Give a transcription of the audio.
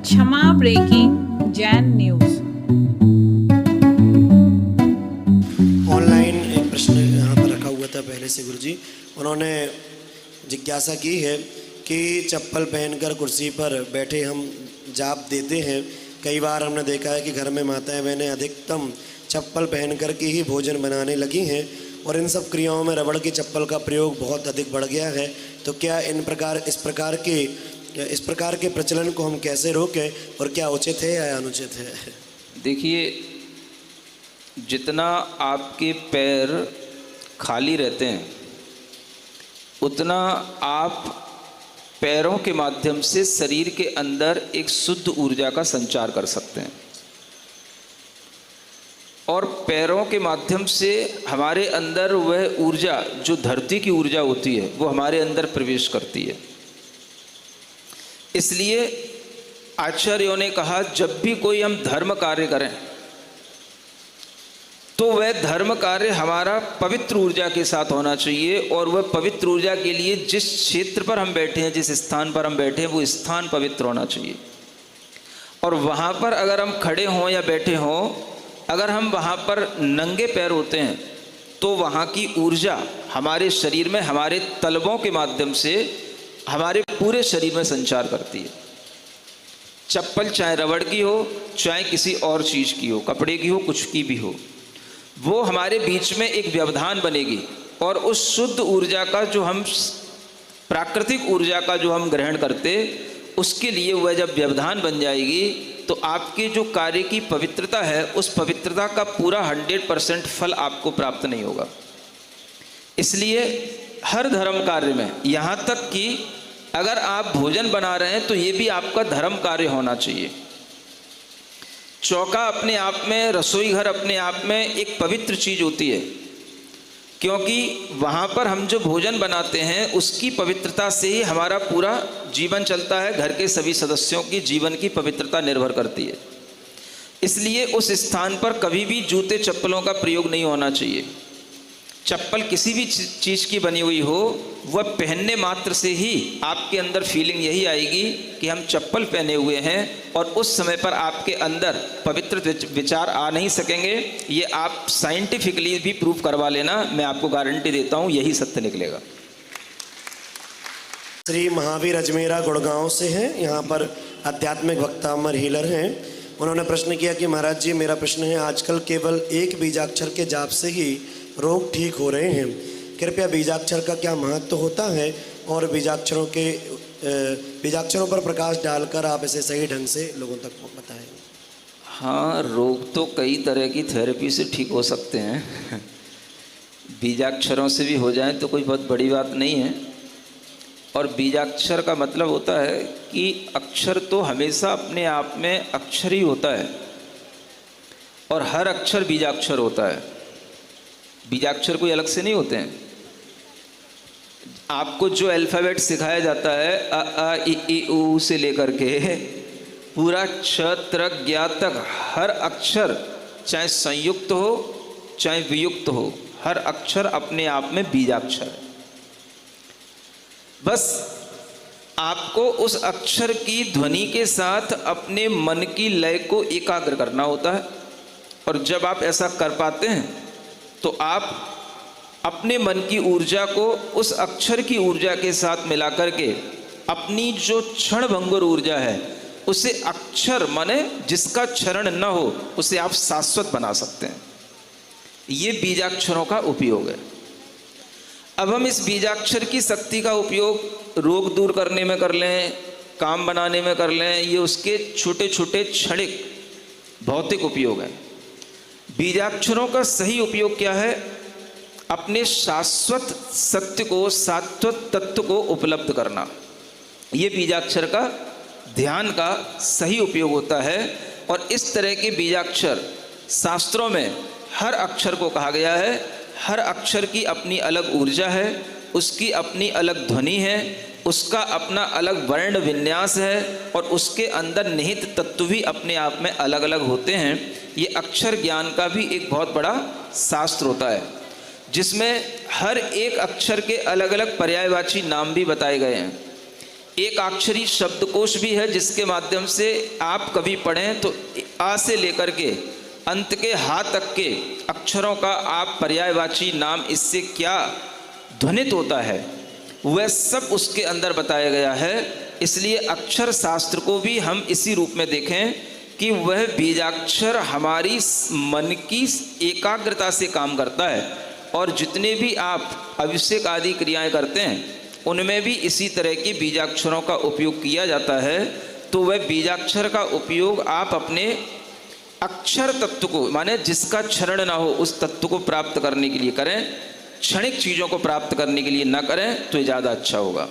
क्षमा breaking Jain news. Online एक प्रश्न यहाँ पर रखा हुआ था पहले से गुरुजी, उन्होंने जिज्ञासा की है कि चप्पल पहनकर कुर्सी पर बैठे हम जाप देते हैं। कई बार हमने देखा है कि घर में माताएं बहनें अधिकतम चप्पल पहनकर के ही भोजन बनाने लगी हैं और इन सब क्रियाओं में रबड़ की चप्पल का प्रयोग बहुत अधिक बढ़ गया है। तो क्या इस प्रकार के प्रचलन को हम कैसे रोकें और क्या उचित है या अनुचित है? देखिए, जितना आपके पैर खाली रहते हैं उतना आप पैरों के माध्यम से शरीर के अंदर एक शुद्ध ऊर्जा का संचार कर सकते हैं और पैरों के माध्यम से हमारे अंदर वह ऊर्जा जो धरती की ऊर्जा होती है वो हमारे अंदर प्रवेश करती है। इसलिए आचार्यों ने कहा, जब भी कोई हम धर्म कार्य करें तो वह धर्म कार्य हमारा पवित्र ऊर्जा के साथ होना चाहिए और वह पवित्र ऊर्जा के लिए जिस क्षेत्र पर हम बैठे हैं, जिस स्थान पर हम बैठे हैं, वो स्थान पवित्र होना चाहिए। और वहाँ पर अगर हम खड़े हों या बैठे हों, अगर हम वहाँ पर नंगे पैर होते हैं तो वहाँ की ऊर्जा हमारे शरीर में, हमारे तलवों के माध्यम से हमारे पूरे शरीर में संचार करती है। चप्पल चाहे रबड़ की हो, चाहे किसी और चीज़ की हो, कपड़े की हो, कुछ की भी हो, वो हमारे बीच में एक व्यवधान बनेगी और उस शुद्ध ऊर्जा का जो हम प्राकृतिक ऊर्जा का जो हम ग्रहण करते, उसके लिए वह जब व्यवधान बन जाएगी तो आपके जो कार्य की पवित्रता है उस पवित्रता का पूरा 100% फल आपको प्राप्त नहीं होगा। इसलिए हर धर्म कार्य में, यहाँ तक कि अगर आप भोजन बना रहे हैं तो ये भी आपका धर्म कार्य होना चाहिए। चौका अपने आप में, रसोई घर अपने आप में एक पवित्र चीज़ होती है, क्योंकि वहाँ पर हम जो भोजन बनाते हैं उसकी पवित्रता से ही हमारा पूरा जीवन चलता है, घर के सभी सदस्यों की जीवन की पवित्रता निर्भर करती है। इसलिए उस स्थान पर कभी भी जूते चप्पलों का प्रयोग नहीं होना चाहिए। चप्पल किसी भी चीज़ की बनी हुई हो, वह पहनने मात्र से ही आपके अंदर फीलिंग यही आएगी कि हम चप्पल पहने हुए हैं और उस समय पर आपके अंदर पवित्र विचार आ नहीं सकेंगे। ये आप साइंटिफिकली भी प्रूव करवा लेना, मैं आपको गारंटी देता हूँ यही सत्य निकलेगा। श्री महावीर अजमेरा गुड़गांव से हैं, यहाँ पर आध्यात्मिक वक्ता अमर हीलर हैं। उन्होंने प्रश्न किया कि महाराज जी, मेरा प्रश्न है, आजकल केवल एक बीजाक्षर के जाप से ही रोग ठीक हो रहे हैं। कृपया बीजाक्षर का क्या महत्व होता है और बीजाक्षरों पर प्रकाश डालकर आप इसे सही ढंग से लोगों तक बताएं। हाँ, रोग तो कई तरह की थेरेपी से ठीक हो सकते हैं। बीजाक्षरों से भी हो जाए तो कोई बहुत बड़ी बात नहीं है। और बीजाक्षर का मतलब होता है कि अक्षर तो हमेशा अपने आप में अक्षर ही होता है और हर अक्षर बीजाक्षर होता है। बीजाक्षर कोई अलग से नहीं होते हैं। आपको जो अल्फ़ाबेट सिखाया जाता है अ आ इ ई उ से लेकर के पूरा छ त्र ज्ञ तक, हर अक्षर चाहे संयुक्त हो चाहे वियुक्त हो, हर अक्षर अपने आप में बीजाक्षर है। बस आपको उस अक्षर की ध्वनि के साथ अपने मन की लय को एकाग्र करना होता है और जब आप ऐसा कर पाते हैं तो आप अपने मन की ऊर्जा को उस अक्षर की ऊर्जा के साथ मिला करके अपनी जो क्षण भंगुर ऊर्जा है उसे अक्षर माने जिसका क्षरण न हो उसे आप शाश्वत बना सकते हैं। ये बीजाक्षरों का उपयोग है। अब हम इस बीजाक्षर की शक्ति का उपयोग रोग दूर करने में कर लें, काम बनाने में कर लें, ये उसके छोटे छोटे क्षणिक भौतिक उपयोग हैं। बीजाक्षरों का सही उपयोग क्या है? अपने शाश्वत सत्य को, शाश्वत तत्व को उपलब्ध करना। ये बीजाक्षर का ध्यान का सही उपयोग होता है। और इस तरह के बीजाक्षर शास्त्रों में हर अक्षर को कहा गया है। हर अक्षर की अपनी अलग ऊर्जा है, उसकी अपनी अलग ध्वनि है, उसका अपना अलग वर्ण विन्यास है और उसके अंदर निहित तत्व भी अपने आप में अलग अलग होते हैं। ये अक्षर ज्ञान का भी एक बहुत बड़ा शास्त्र होता है जिसमें हर एक अक्षर के अलग अलग पर्यायवाची नाम भी बताए गए हैं। एकाक्षरी शब्दकोश भी है जिसके माध्यम से आप कभी पढ़ें तो आ से लेकर के अंत के हा तक के अक्षरों का आप पर्यायवाची नाम इससे क्या ध्वनित होता है वह सब उसके अंदर बताया गया है। इसलिए अक्षर शास्त्र को भी हम इसी रूप में देखें कि वह बीजाक्षर हमारी मन की एकाग्रता से काम करता है, और जितने भी आप अभिषेक आदि क्रियाएं करते हैं उनमें भी इसी तरह के बीजाक्षरों का उपयोग किया जाता है। तो वह बीजाक्षर का उपयोग आप अपने अक्षर तत्व को, माने जिसका क्षरण ना हो उस तत्व को प्राप्त करने के लिए करें, क्षणिक चीज़ों को प्राप्त करने के लिए ना करें तो ये ज़्यादा अच्छा होगा।